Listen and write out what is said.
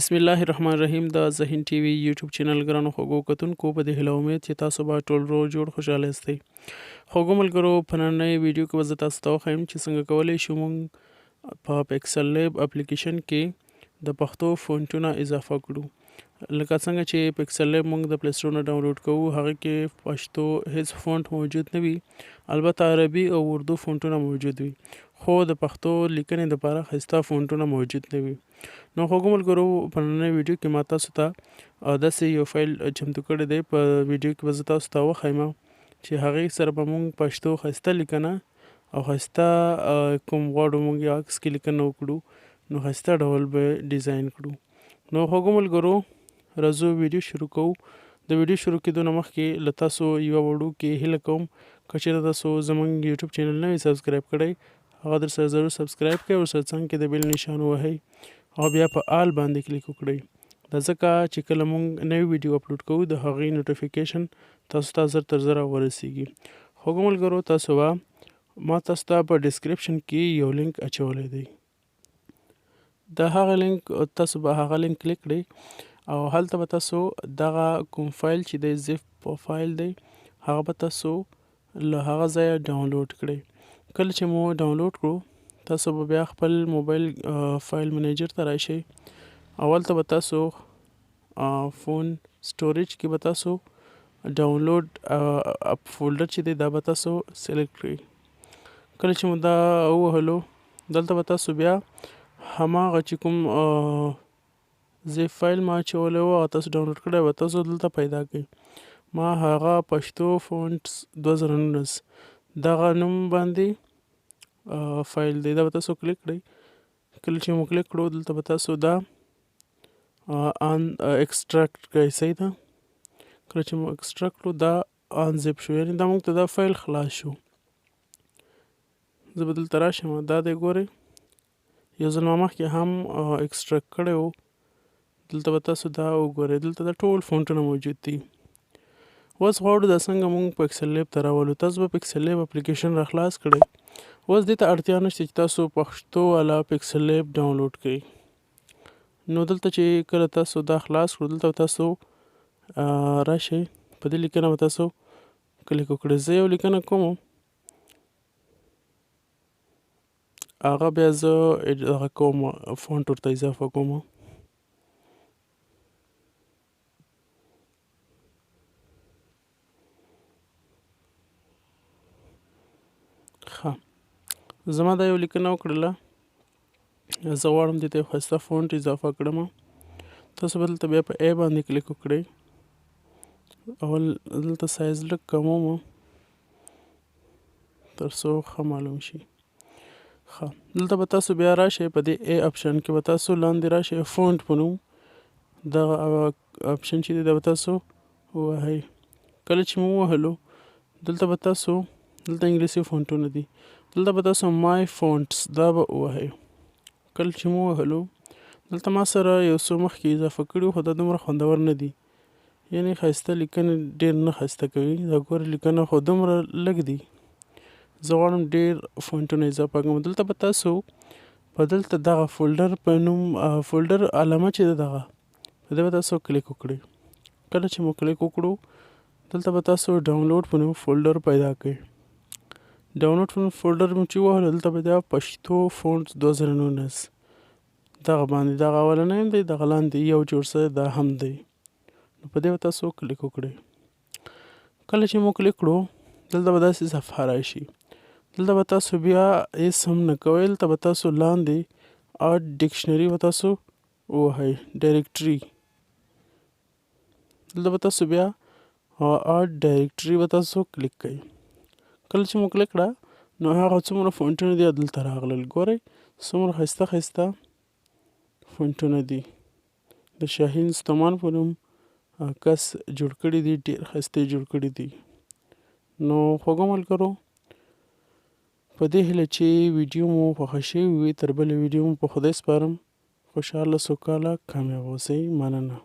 بسم الله الرحمن الرحیم د ذهین ټي وي یوټیوب چینل ګرانو خوږو کتونکو په دې هیله امید چې تاسو به ټول روغ جوړ خوشحاله یاستئ. خوږو ملګرو په نننۍ ویډیو کې به زه تاسو ته وښیم چې څنګه کولی شو موږ په پکسل لیب اپلیکیشن کې د پښتو فونټونه اضافه کړو. لکه څنګه چې پکسل لیب موږ د پلی سټور نه ډاونلوډ کوو، هغه کې پښتو هیڅ فونټ موجود نه وي، البته عربي او اردو فونټونه موجود وي، خو د پښتو لیکنې دپاره ښایسته فونټونه موجود نه وي. نو خوږو ملګرو په نننۍ ویډیو کې ما تاسو ته داسې یو فایل چمتو کړی دی. په ویډیو کې به زه تاسو ته وښیم چې هغې سره به موږ پښتو ښایسته لیکنه او ښایسته کوم غواړو موږ یا عکس کې لیکنه وکړو نو ښایسته ډول به ډیزاین کړو. نو خوږو ملګرو راځو ویډیو شروع کوو. د ویډیو شروع کېدو نه مخکې له تاسو یوه وړوکې هیله کوم که چېرته تاسو زموږ یوټیوب چینل نه وي سبسکرایب کړی، هغه در سره ضرور سبسکرایب کړئ، ورسره څنګ کې د بیل نشان ووهئ او بیا په آل باندې کلیک وکړئ. دا ځکه چې کله موږ نوې ویډیو اپلوډ کوو د هغې نوټیفیکیشن تاسو ته زر تر زره ورسیږي. خوږو ملګرو تاسو به ما تاسو ته په ډسکرپشن کې یو لینک اچولی دی. د هغه لینک تاسو به هغه لینک کلیک کړئ او هلته به تاسو دغه کوم فایل چې دی زیپ فایل دی هغه به تاسو له هغه ځایه ډاونلوډ کړئ. کله چې مو ډاونلوډ کړو تاسو به بیا خپل موبایل فایل منیجر ته راشئ. اول ته به تاسو فون سټوریج کې به تاسو ډاونلوډ فولډر چې دی دا به تاسو سلیکټ کړئ. کله چې مو دا ووهلو دلته به تاسو بیا هماغه چې کوم زیپ فایل ما اچولی و هغه تاسو ډاونلوډ کړی به تاسو دلته پیدا کړئ. ما هغه پښتو فونټس 2019 دغه نوم باندې فایل دی، دا به تاسو کلیک کړئ. کله چې مو کلیک کړو دلته به تاسو دا ان ایکسټراکټ کړئ. صحیح ده. کله چې مو ایکسټراکټ کړو دا ان زیپ شو، یعنې دا موږ ته دا فایل خلاص شو. زه به دلته راشم، دا دی ګورئ یو ځل ما مخکې هم ایکسټراکټ کړی و. دلته به تاسو دا وګورئ، دلته دا ټول فونټونه موجود دي. اوس غواړو دا څنګه موږ پکسل لیب ته راولو. تاسو به پکسل لیب اپلیکیشن را خلاص کړئ. اوس دې ته اړتیا نشته چې تاسو پښتو والا پکسل لیب ډاونلوډ کړئ. نو دلته چې کله تاسو دا خلاص کړو دلته تاسو راشئ، په دې لیکنه به تاسو کلیک وکړئ. زه یو لیکنه کوم، هغه بیا زه دغه کوم فونټ ورته اضافه کوم. ښه، زما دا یو لیکنه وکړله، زه غواړم دې ته یو ښایسته فونټ اضافه کړم. تاسو به دلته بیا په ای باندې کلیک وکړئ. اول دلته سایز لږ کموم تر څو ښه معلوم شي. ښه، دلته به تاسو بیا راشئ، په دې ای اپشن کې به تاسو لاندې راشئ، فونټ په نوم دغه اپشن چې دی دا به تاسو ووهئ. کله چې مو ووهلو دلته به تاسو دلته انګلیسي فونټونه دي، دلته به تاسو مای فونټس دا به ووهئ. کله چې مو ووهلو دلته ما سره یو څو مخکې اضافه کړي خو دا دومره خوندور نه دي، یعنې ښایسته لیکنې ډېر نه ښایسته کوي. دا ګورې لیکنه خو دومره لږ دي، زه غواړم ډېر فونټونه اضافه کړم. دلته به تاسو په دلته دغه فولډر په نوم فولډر علامه چې ده دغه په دې به تاسو کلیک وکړئ. کله چې مو کلیک وکړو دلته به تاسو ډاونلوډ په نوم فولډر پیدا کړئ. ډاونلوډ په نوم فولډر مو چې ووهلو دلته به دا پښتو فونټس 2019 دغه باندې دغه اولنی هم دی، دغه لاندې یو جوړ سوی دا هم دی. نو په دې به تاسو کلیک وکړئ. کله چې مو کلیک کړو دلته به داسې صفحه راشي. دلته به تاسو بیا هېڅ هم نه کوئ، دلته به تاسو لاندې اډ ډکشنري به تاسو ووهئ، ډایرکټري. دلته به تاسو بیا اډ ډایرکټري به تاسو کلیک کوئ. کله چې مو کلیک کړه نو هغه څومره فونټونه دي دلته راغلل. ګورئ څومره ښایسته ښایسته فونټونه دي. د شاهین ستمان په نوم کس جوړ کړي دي، ډېر ښایسته یې جوړ کړي دي. نو خوږو ملګرو په دې هیله چې ویډیو مو خوښه شوې وي، تر بلې ویډیو مو په خدای سپارم. خوشحاله سوکاله کامیاب اوسئ. مننه.